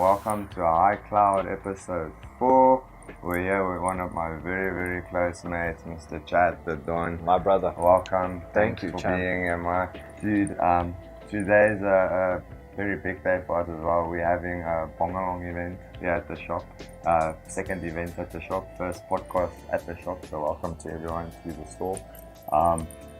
welcome to HighCloud episode 4. We're here with one of my very, very close mates, Mr. Chad the Don. My brother. Welcome. Thank you, for Chad. being here, my dude. Today's a very big day for us as well. We're having a Bongalong event here at the shop. Second event at the shop, first podcast at the shop. So welcome to everyone to the store.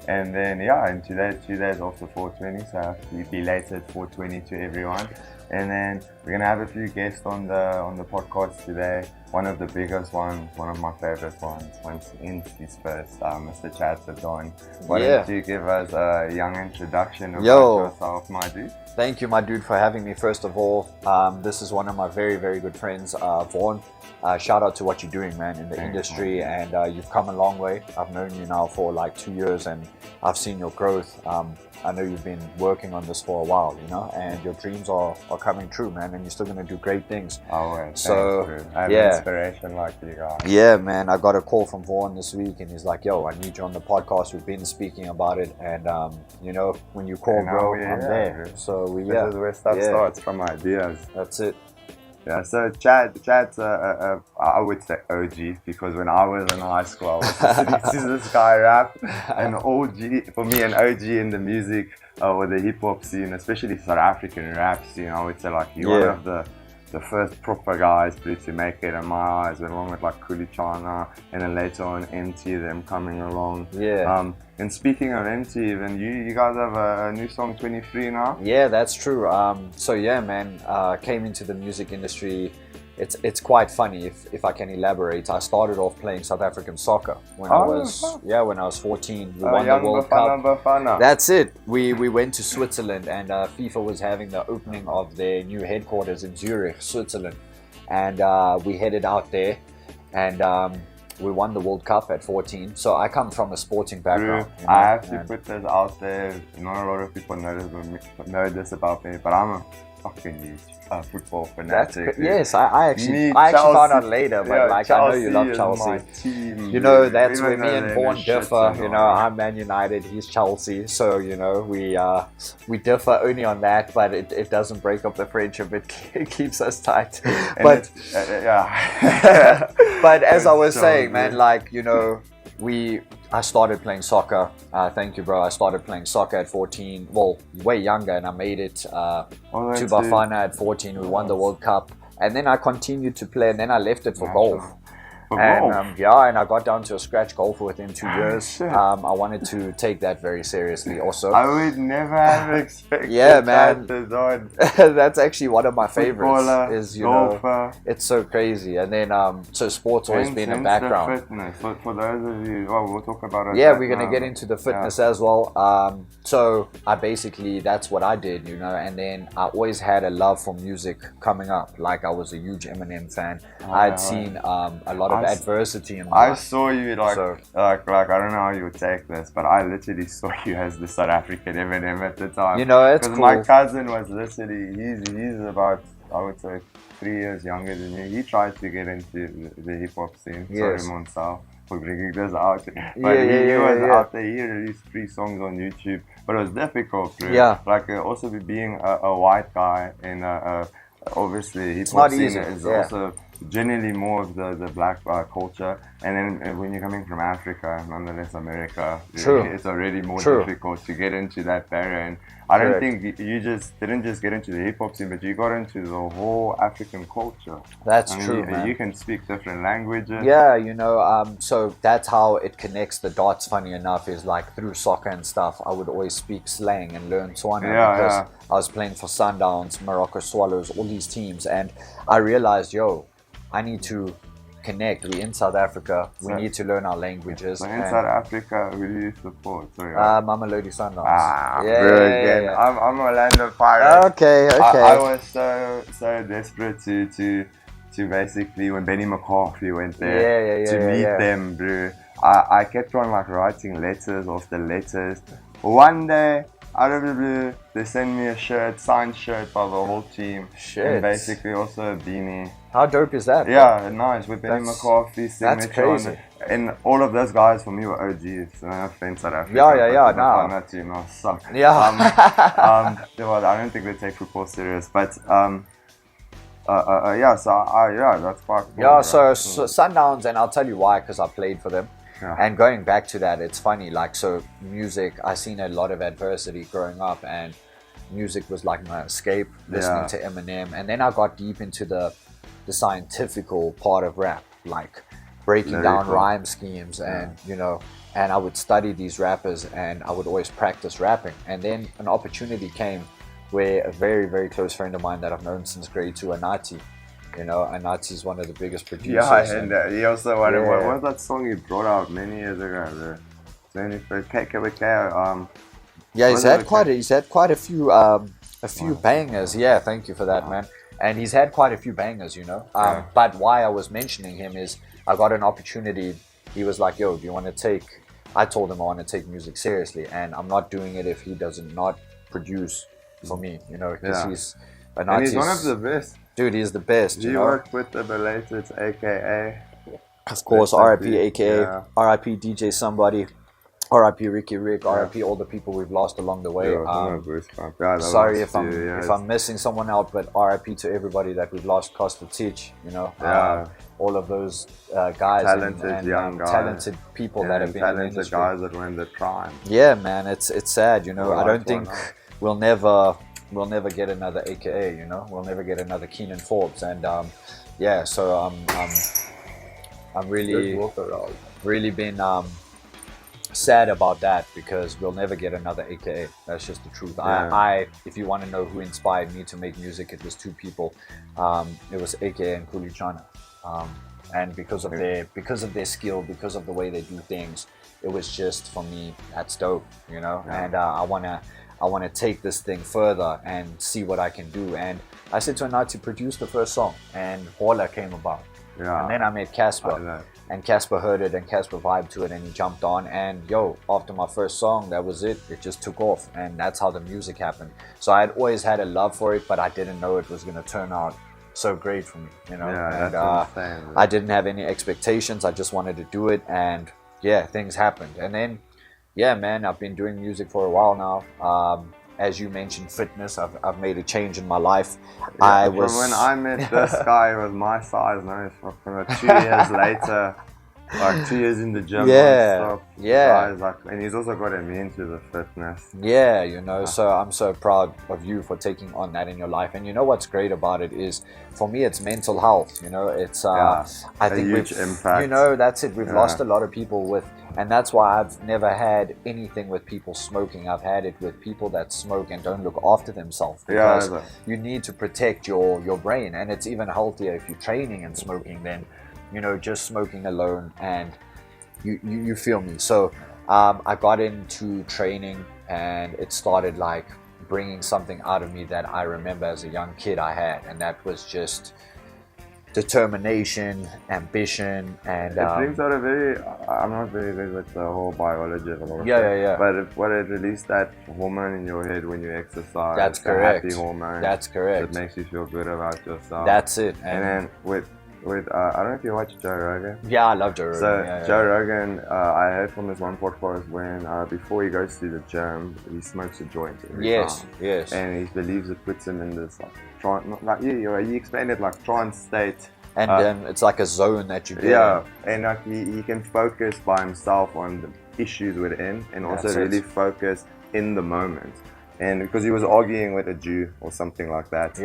And then and today's also 420, so happy belated 420 to everyone. And then we're gonna have a few guests on the podcast today. One of the biggest ones, one of my favorite ones, once in his first, Mr. Chad the Don. Why don't you give us a young introduction about yourself, my dude? Thank you, my dude, for having me. First of all, this is one of my very, very good friends, Vaughn. Shout out to what you're doing, man, in the industry, and you've come a long way. I've known you now for like 2 years, and I've seen your growth. I know you've been working on this for a while, you know, and your dreams are coming true, man, and you're still going to do great things. Always. So, thanks, I have inspiration like you guys. Yeah, man, I got a call from Vaughn this week, and he's like, yo, I need you on the podcast. We've been speaking about it, and, you know, when you call, bro, I'm there. So, this is where stuff starts, from ideas. That's it. Yeah, so Chad's I would say OG, because when I was in high school, I was listening to this guy rap. An OG, for me, an OG in the music or the hip hop scene, especially South African rap scene. I would say like you're one of the first proper guys to make it in my eyes, along with like Kulichana, and then later on MT, them coming along. And speaking of MT, even you guys have a new song, 23 now? Yeah, that's true. So yeah, man, came into the music industry. It's quite funny if I can elaborate. I started off playing South African soccer when I was 14. We won the World Cup. That's it. We went to Switzerland, and FIFA was having the opening of their new headquarters in Zurich, Switzerland, and we headed out there, and we won the World Cup at 14. So I come from a sporting background. You know, I have to put this out there. Not a lot of people know this about me, but I'm a fucking huge football fanatic. Yes, I actually found out later, but like I know you love Chelsea. You know, that's where me and Vaughn differ. You know, I'm Man United, he's Chelsea. So, you know, we differ only on that, but it doesn't break up the friendship. It keeps us tight. But but as I was saying, man, like, you know, I started playing soccer. Thank you, bro. I started playing soccer at 14. Well, way younger, and I made it to Bafana at 14. We won the World Cup, and then I continued to play, and then I left it for golf. And I got down to a scratch golfer within 2 years. I wanted to take that very seriously also. I would never have expected man. That's actually one of my favorites. Is, you golfer. know, it's so crazy. And then so sports always been a background. Fitness. For those of you, we'll talk about it. Yeah, we're gonna get into the fitness as well. So I basically, that's what I did, you know. And then I always had a love for music coming up. Like, I was a huge Eminem fan. I had seen a lot of adversity in my life. I saw you like I don't know how you would take this, but I literally saw you as the South African Eminem at the time. You know, it's cool. My cousin was literally, he's about, I would say, 3 years younger than me. He tried to get into the hip hop scene. Sorry, Monsal, for bringing this out. But he was out there. He released 3 songs on YouTube, but it was difficult. Bro. Yeah. Like also being a white guy in obviously hip hop scene is also generally more of the black culture, and then when you're coming from Africa, nonetheless America, it's already more difficult to get into that barrier. And I don't think you didn't just get into the hip hop scene, but you got into the whole African culture. That's true, man. You can speak different languages. Yeah, you know, so that's how it connects the dots. Funny enough, is like through soccer and stuff, I would always speak slang and learn Tswana because I was playing for Sundowns, Morocco Swallows, all these teams, and I realized, I need to connect. We're in South Africa. We need to learn our languages. So in South Africa, who do you support? Sorry, Mamelodi Sundowns. I'm Orlando Pirates. Okay. I was so desperate to basically, when Benny McCarthy went there, to meet them, bro. I kept on like writing letters after letters. One day, out of the blue, they sent me a signed shirt by the whole team. And basically also a beanie. How dope is that? Yeah, nice. With Benny McCarthy signature. That's crazy. And all of those guys for me were OGs. So no offense, South Africa. That team suck. Yeah. I don't think they take football serious. But Yeah, so yeah, that's quite cool. Yeah, right? so Sundowns, and I'll tell you why, because I played for them. Yeah. And going back to that, it's funny, like, so music, I seen a lot of adversity growing up, and music was like my escape, listening Yeah. to Eminem. And then I got deep into the scientifical part of rap, like breaking down Lyrical. rhyme schemes, and you know, and I would study these rappers, and I would always practice rapping. And then an opportunity came where a very, very close friend of mine that I've known since grade 2, Anati, you know, Anati is one of the biggest producers. Yeah, and he also what Yeah. was that song he brought out many years ago? The 21st KKK. Yeah, he's Was it had quite a few bangers. Yeah, thank you for that, man. And he's had quite a few bangers, you know. Yeah. But why I was mentioning him is I got an opportunity. He was like, "Yo, do you want to take?" I told him I want to take music seriously, and I'm not doing it if he doesn't not produce for me, you know, because Yeah. he's And he's one of the best. dude. He's the best, you He know. worked with the belated, aka. Of course, Rest in RIP, peace, aka yeah. RIP DJ Somebody, RIP Ricky Rick, RIP all the people we've lost along the way. Sorry if I'm missing someone out, but RIP to everybody that we've lost. Costa Teach, you know, all of those guys, Talented young guys, talented people that have been in the talented industry. guys that were in the prime. Yeah, man, it's sad, you know. Well, I don't that's think why we'll never get another AKA, you know. We'll never get another Keenan Forbes, and yeah, so I'm really been sad about that, because we'll never get another AKA. That's just the truth. Yeah. If you want to know who inspired me to make music, it was two people. It was AKA and Kuli Chana. And because of their skill, because of the way they do things, it was just, for me, that's dope, you know. Yeah. And I wanna take this thing further and see what I can do. And I said to Anat to produce the first song, and Hola came about. Yeah. And then I met Casper, and Casper heard it, and Casper vibed to it, and he jumped on. And yo, after my first song, that was it. It just took off, and that's how the music happened. So I had always had a love for it, but I didn't know it was gonna turn out so great for me, you know. Yeah, and that's insane. I didn't have any expectations. I just wanted to do it, and yeah, things happened. And then, yeah, man, I've been doing music for a while now. As you mentioned, fitness. I've made a change in my life. Yeah, from when I met this guy with my size, no, from 2 years later, like 2 years in the gym. Yeah, non-stop, yeah. guys, like, and he's also got me into the fitness. Yeah, you know, so I'm so proud of you for taking on that in your life. And you know what's great about it is, for me, it's mental health. You know, it's I think huge we've, impact. you know, that's it. We've Yeah. lost a lot of people with, and that's why I've never had anything with people smoking. I've had it with people that smoke and don't look after themselves, because you need to protect your brain, and it's even healthier if you're training and smoking than, you know, just smoking alone. And you feel me. So I got into training, and it started like bringing something out of me that I remember as a young kid I had, and that was just determination, ambition, and It brings out a very, I'm not very good with the whole biology of it. Yeah. But it releases that hormone in your head when you exercise. That's the correct. happy hormone. That's correct. It makes you feel good about yourself. That's it. And then with I don't know if you watch Joe Rogan. Yeah, I love Joe Rogan. So Joe Rogan, I heard from his one podcast when before he goes to the gym, he smokes a joint every time. Yes. And he believes it puts him in this like trance, not like you explained it like trance state. And then it's like a zone that you get Yeah, in. and like he can focus by himself on the issues within, and also really focus in the moment. And because he was arguing with a Jew or something like that,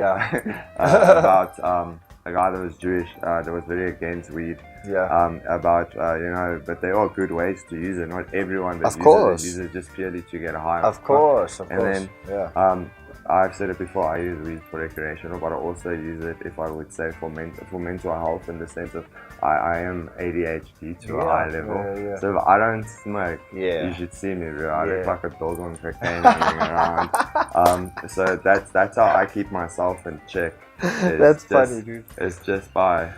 about a guy that was Jewish, that was very against weed. Yeah. About you know, but there are good ways to use it. Not everyone that uses it just purely to get a high. Of course. And then I've said it before, I use weed for recreational, but I also use it, if I would say, for mental health, in the sense of I am ADHD to a high level. So if I don't smoke, you should see me, bro. I look like a dog on cocaine running around. So that's how I keep myself in check. That's funny, dude. It's just by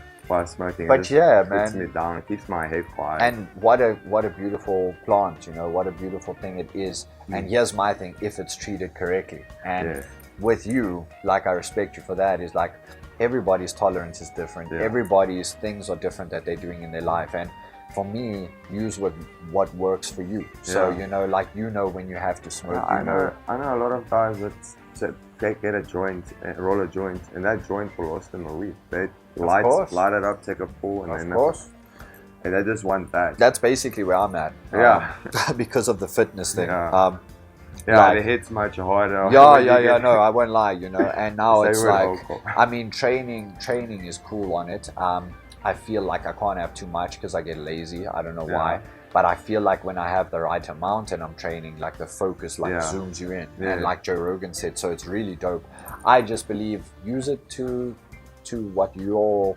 smoking. But it keeps me down. It keeps my head quiet. And what a beautiful plant, you know, what a beautiful thing it is. And here's my thing, if it's treated correctly. And with you, like, I respect you for that, is like, everybody's tolerance is different. Everybody's things are different that they're doing in their life. And for me, use what works for you. So Yeah. you know, like when you have to smoke. I know a lot of guys that get a joint, roll a joint, and that joint will last them a week. They light it up, take a pull, and Of then course. and they just want that. That's basically where I'm at. Yeah. Because of the fitness thing. Yeah. Yeah, like- it hits much harder. Yeah. No, I won't lie. And now Say it's we're like, local. I mean, training is cool on it. I feel like I can't have too much because I get lazy. I don't know why. But I feel like when I have the right amount and I'm training, like the focus zooms you in. Yeah. And like Joe Rogan said, so it's really dope. I just believe use it to what your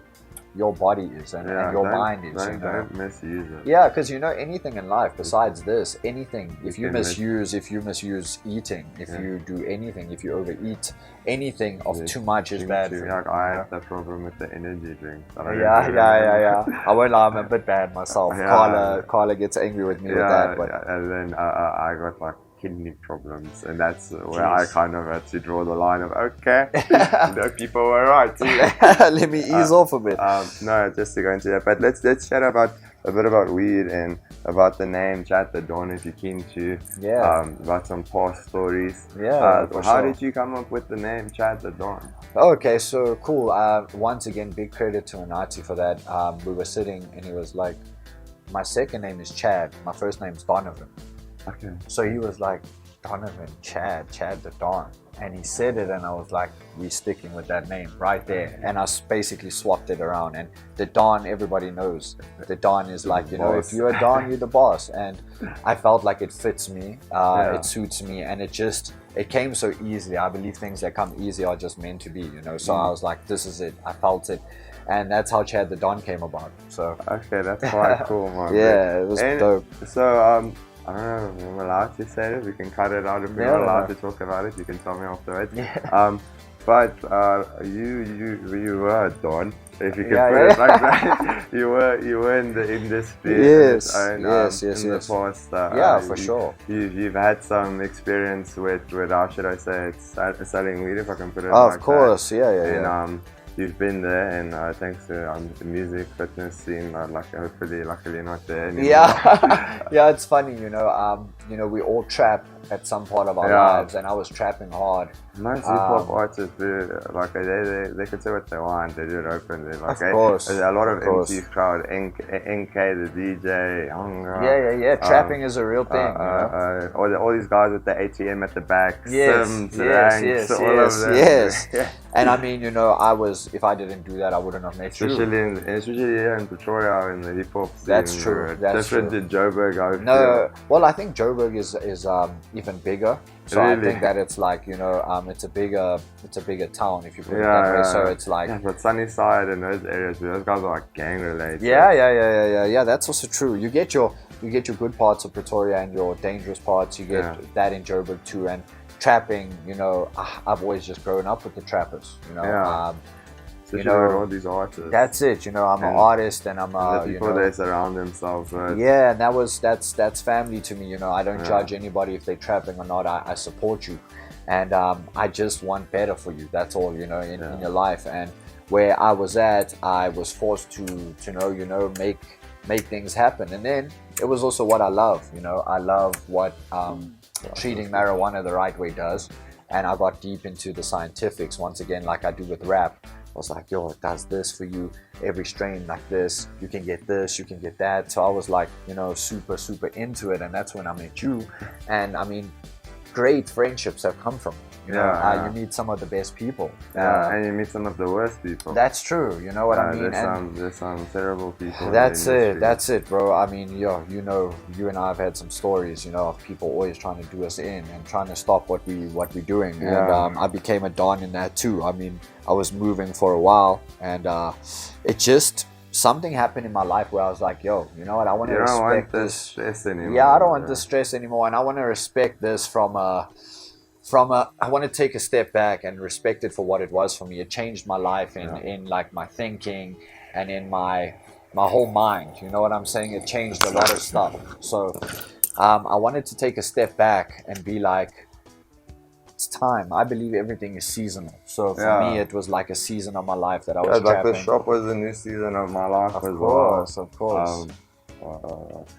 body is and your mind is. Don't misuse it. Yeah, because anything in life besides this, anything, if you can misuse eating, if you do anything, if you overeat, anything of too much is bad for you. Like I have that problem with the energy drink. Yeah. I won't lie, I'm a bit bad myself. Carla gets angry with me with that. But and then I got like kidney problems, and that's where I kind of had to draw the line of okay, people were right. Let me ease off a bit. No, just to go into that, but let's chat about a bit about weed and about the name Chad the Don, if you're keen to. About some past stories. How did you come up with the name Chad the Don? Okay, so cool. Once again, big credit to Anati for that. We were sitting and he was like, my second name is Chad, my first name is Donovan. Okay. So he was like, Donovan, Chad the Don. And he said it and I was like, we're sticking with that name right there. And I basically swapped it around. And the Don, everybody knows. The Don is like, if you're a Don, you're the boss. And I felt like it fits me, it suits me, and it came so easily. I believe things that come easy are just meant to be, So I was like, this is it. I felt it. And that's how Chad the Don came about. So okay, that's quite cool, man. Yeah, it was dope. So I don't know if I'm allowed to say it. We can cut it out if we're not allowed to talk about it. You can tell me afterwards. But you were a Don, if you can put it like that. You were in the industry. Yes. In the past. For sure. You've had some experience with how should I say it, selling weed, if I can put it like that. Of course, yeah. And you've been there, and thanks to the music fitness scene, luckily not there anymore. Yeah, it's funny, we all trap at some part of our lives, and I was trapping hard. Most hip-hop artists do, they can say what they want, they do it openly. Of course. There's a lot of MC's crowd, NK the DJ, Hunger. Yeah, trapping is a real thing. All these guys with the ATM at the back, yes, all of them. Yes. And I mean, if I didn't do that, I wouldn't have met you. Especially here in Pretoria, in the hip-hop scene. That's true. Different to Joburg, well, I think Joburg is even bigger. So really? I think that it's like, it's a bigger town, if you put it that way. So it's like, but Sunnyside and those areas, those guys are like gang related. Yeah. That's also true. You get your good parts of Pretoria and your dangerous parts. You get that in Joburg too. And trapping, I've always just grown up with the trappers. Especially with all these artists. That's it. I'm an artist, and I'm the people they surround themselves with. Yeah, and that's family to me. I don't judge anybody if they're trapping or not. I support you, and I just want better for you. That's all, in your life. And where I was at, I was forced to make things happen. And then it was also what I love. I love what treating marijuana the right way does. And I got deep into the scientifics once again, like I do with rap. I was like, it does this for you, every strain like this, you can get this, you can get that. So I was like, super into it, and that's when I met you. And I mean, great friendships have come from it. You meet some of the best people. And you meet some of the worst people. That's true, you know what I mean? There's some terrible people. That's it, bro. I mean, you and I have had some stories, of people always trying to do us in and trying to stop what we're doing. And I became a Don in that too. I mean, I was moving for a while, and it just, something happened in my life where I was like, you know what, I want to respect this stress anymore. Yeah, I don't want this stress anymore, and I want to respect this from I want to take a step back and respect it for what it was for me. It changed my life in like my thinking and in my whole mind. You know what I'm saying? It changed a lot of stuff. So I wanted to take a step back and be like, it's time. I believe everything is seasonal. So for me, it was like a season of my life that I was trapping. Like the shop was a new season of my life as well. Of course.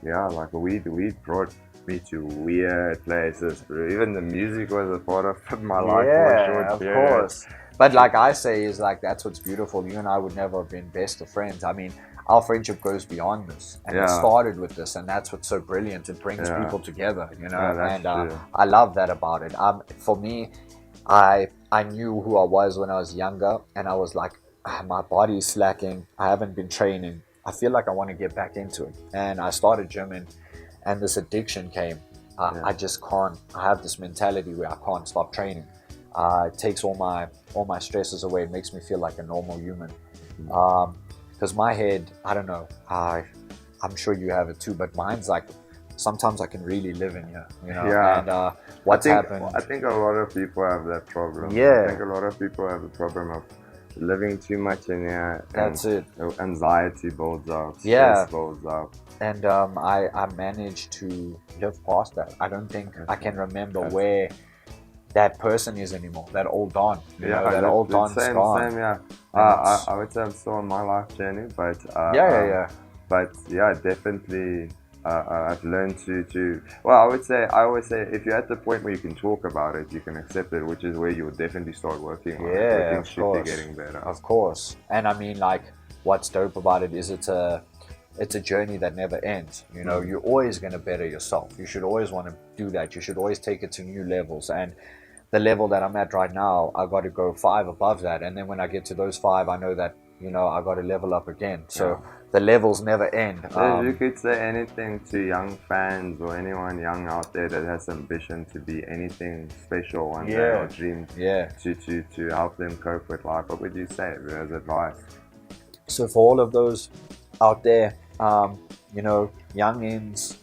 yeah, like weed brought me to weird places, bro. Even the music was a part of my life for a Yeah, short of period. course. But like I say, is like that's what's beautiful. You and I would never have been best of friends. I mean, our friendship goes beyond this, and it Yeah. started with this, and that's what's so brilliant. It brings Yeah. people together, you know. Yeah, that's and true. I love that about it. For me, I knew who I was when I was younger, and I was like, my body is slacking. I haven't been training. I feel like I want to get back into it, and I started gymming, and this addiction came. Yeah. I just can't. I have this mentality where I can't stop training. It takes all my stresses away. It makes me feel like a normal human. Because my head, I don't know. I'm sure you have it too, but mine's like sometimes I can really live in here, you know. Yeah. And what's happened? I think a lot of people have that problem. Yeah. I think a lot of people have the problem of living too much in here. That's it. Anxiety builds up. Yeah. Stress builds up. And I managed to live past that. I don't think I can remember where that person is anymore. That old Don, you know, that old Don's gone. Same, yeah. I would say I'm still on my life journey, but Yeah. But yeah, definitely. I've learned to. Well, I always say, if you're at the point where you can talk about it, you can accept it, which is where you'll definitely start working on it. Yeah, of Working course. getting better. Of course. And I mean, like, what's dope about it is it's a journey that never ends. You know, you're always going to better yourself. You should always want to do that. You should always take it to new levels. And the level that I'm at right now, I got to go 5 above that. And then when I get to those 5, I know that, you know, I got to level up again. So the levels never end. So if you could say anything to young fans or anyone young out there that has ambition to be anything special one day or dreams to help them cope with life, what would you say as advice? So for all of those out there, you know, youngins,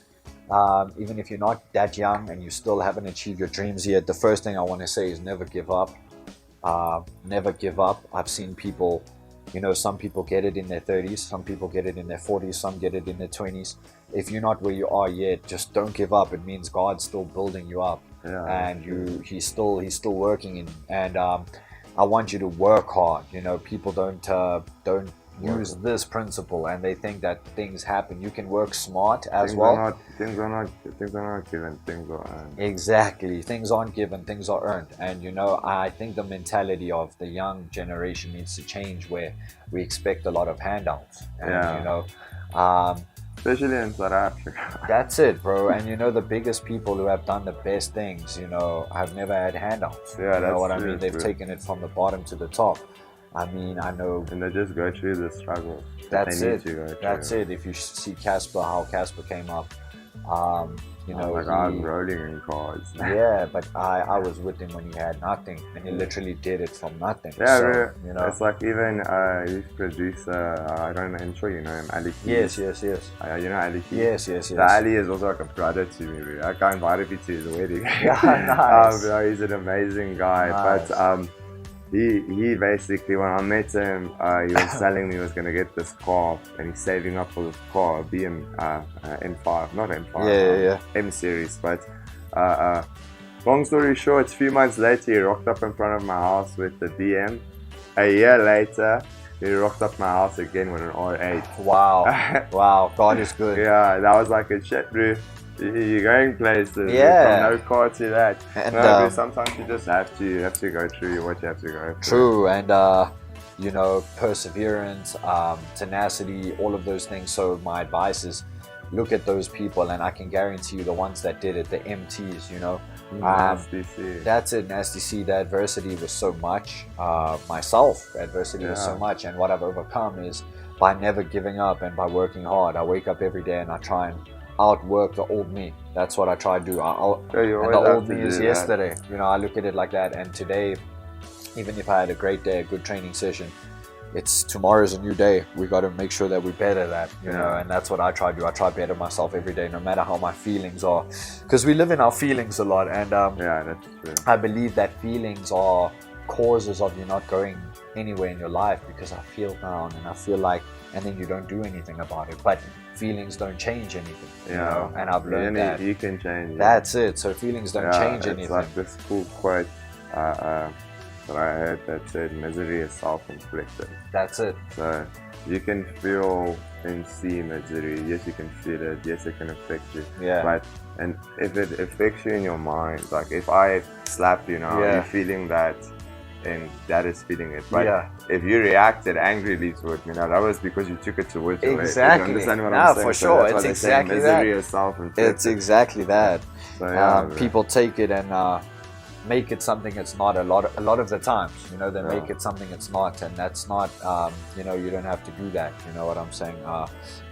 even if you're not that young and you still haven't achieved your dreams yet, the first thing I want to say is never give up. Never give up. I've seen people, you know, some people get it in their 30s, some people get it in their 40s, some get it in their 20s. If you're not where you are yet, just don't give up. It means God's still building you up, and he's still working in. And I want you to work hard. You know, people don't use this principle, and they think that things happen. You can work smart as well. Things are not given, things are earned. Exactly, things aren't given, things are earned. And you know, I think the mentality of the young generation needs to change, where we expect a lot of handouts. And you know, especially in South Africa. That's it, bro. And you know, the biggest people who have done the best things, you know, have never had handouts. Yeah, you know what true, I mean? They've taken it from the bottom to the top. I mean, I know. And they just go through the struggle. That's it. That's it. If you see Casper, how Casper came up, you know, like I was rolling in cars. Yeah, but I was with him when he had nothing, and he literally did it from nothing. Yeah, so, you know, it's like even his producer. I don't know. I'm sure you know him, Ali. Yes. You know Ali. Yes. Ali is also like a brother to me. Bro. I got invited me to his wedding. Yeah, nice. He's an amazing guy, nice. but He basically, when I met him, he was telling me he was going to get this car, and he's saving up for this car, M5, not M5, M series. But long story short, a few months later, he rocked up in front of my house with the DM. A year later, he rocked up my house again with an R8. Wow, God is good. Yeah, that was like a shit, bro. You're going places. Yeah. From no car to that. And sometimes you just have to go through what you have to go through. True, and you know, perseverance, tenacity, all of those things. So my advice is, look at those people, and I can guarantee you, the ones that did it, the MTs, you know. Nasty C. That's it, Nasty C. The adversity was so much. Myself, adversity was so much, and what I've overcome is by never giving up and by working hard. I wake up every day and I try and outwork the old me. That's what I try to do. And the old me is yesterday. You know, I look at it like that. And today, even if I had a great day, a good training session, it's tomorrow's a new day. We got to make sure that we better that, you know, and that's what I try to do. I try to better myself every day, no matter how my feelings are, because we live in our feelings a lot. And that's true. I believe that feelings are causes of you not going anywhere in your life, because I feel down and I feel like, and then you don't do anything about it. But feelings don't change anything, you know, and I've learned that. You can change it. That's it. So feelings don't change anything. It's like this cool quote, that I heard that said misery is self-inflicted. That's it. So you can feel and see misery. Yes, you can feel it. Yes, it can affect you. Yeah. But and if it affects you in your mind, like if I slap you now, Yeah. you're feeling that, and that is feeling it. But Yeah. if you reacted angrily towards me, now that was because you took it towards your head. Exactly. You understand what Nah, I'm saying? for So sure. that's why It's they say exactly misery that. is self-inflicted. It's exactly that. So, yeah, People take it and make it something it's not. A lot of the times, you know, they Yeah. make it something it's not, and that's not. You know, you don't have to do that. You know what I'm saying?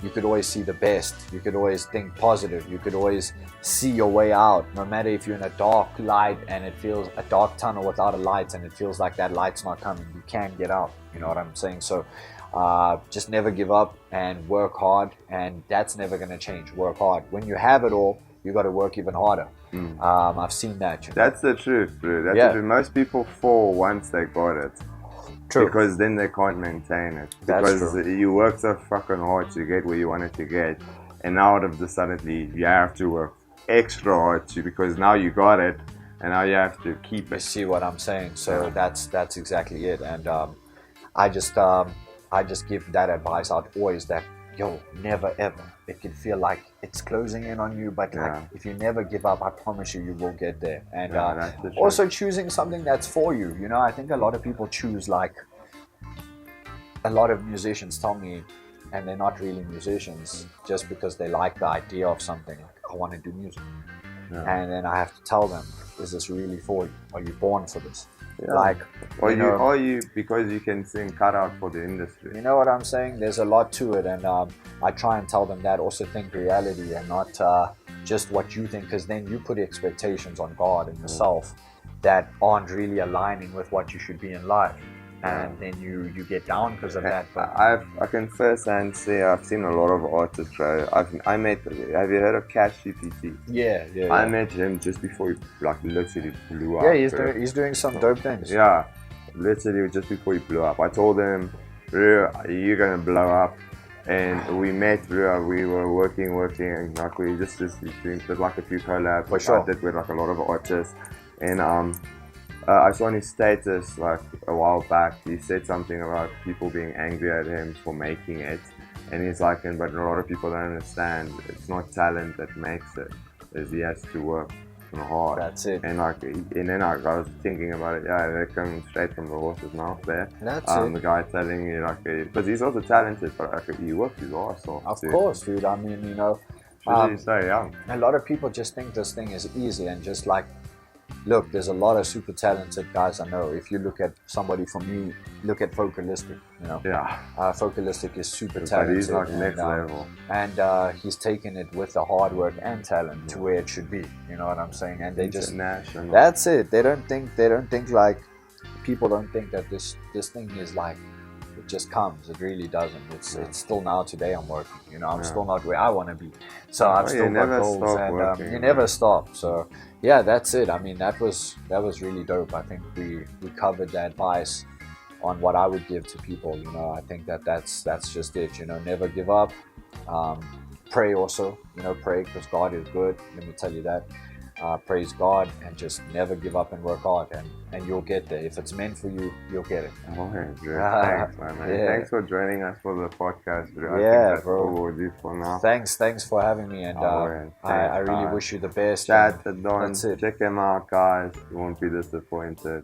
You could always see the best. You could always think positive. You could always see your way out, no matter if you're in a dark light and it feels a dark tunnel without a light, and it feels like that light's not coming. You can get out. You know what I'm saying? So. Just never give up and work hard, and that's never going to change. Work hard. When you have it all, you got to work even harder. I've seen that. You know? That's the truth, bro. That's Yeah. the truth. Most people fall once they got it. True. Because then they can't maintain it. That's Because true. you work so fucking hard to get where you wanted to get, and now out of the suddenly you have to work extra hard because now you got it, and now you have to keep You it. see what I'm saying? So Yeah. that's exactly it. And I just give that advice out always that never ever. It can feel like it's closing in on you, but like Yeah. if you never give up, I promise you, you will get there. And Yeah, that's the truth. also choosing something that's for you. You know, I think a lot of people choose like a lot of musicians tell me, and they're not really musicians, just because they like the idea of something. Like, I want to do music. Yeah. And then I have to tell them, is this really for you? Are you born for this? Yeah. Like, Or you know, are you because you can sing cut out for the industry? you know what I'm saying? There's a lot to it, and I try and tell them that. Also think reality and not just what you think, because then you put expectations on God and yourself that aren't really aligning with what you should be in life, and then you get down because of that. But I can first hand say I've seen a lot of artists grow. I met. Have you heard of Cash GPT? yeah. I met him just before he like literally blew up. Yeah, he's doing some dope things. Yeah, literally just before he blew up. I told him, "Bro, you're gonna blow up." And we met, bro. We were working, and like we just did like a few collabs. For sure. I did with like a lot of artists, and I saw on his status like a while back. He said something about people being angry at him for making it, and he's like, but a lot of people don't understand. It's not talent that makes it. Is he has to work hard. That's it. And then I was thinking about it. Yeah, they're coming straight from the horse's mouth there. That's The guy telling you like, because he's also talented, but like he works his ass off. Of too. course, dude. I mean, you know, Especially so young. a lot of people just think this thing is easy and just like, look, there's a lot of super talented guys I know. If you look at somebody from me, look at Focalistic, you know. Yeah. Focalistic is super But talented. he's like next level. And he's taken it with the hard work and talent to where it should be. You know what I'm saying? And they just, International. that's it. They don't think like, people don't think that this thing is like, it just comes. It really doesn't. It's still now today I'm working. You know, I'm still not where I want to be. So I've still got never goals, stop and working, you never stop. So yeah, that's it. I mean, that was really dope. I think we covered the advice on what I would give to people. You know, I think that's just it. You know, never give up. Pray also. You know, pray because God is good. Let me tell you that. Praise God and just never give up and work hard, and you'll get there. If it's meant for you, you'll get it. Okay, bro. Thanks, man. Yeah. Thanks for joining us for the podcast, bro. I Yeah, think that's bro. all we'll do for now. Thanks for having me, and Alright, I thanks, really guys. wish you the best. Chat and the Don. that's it. Check him out, guys. You won't be disappointed.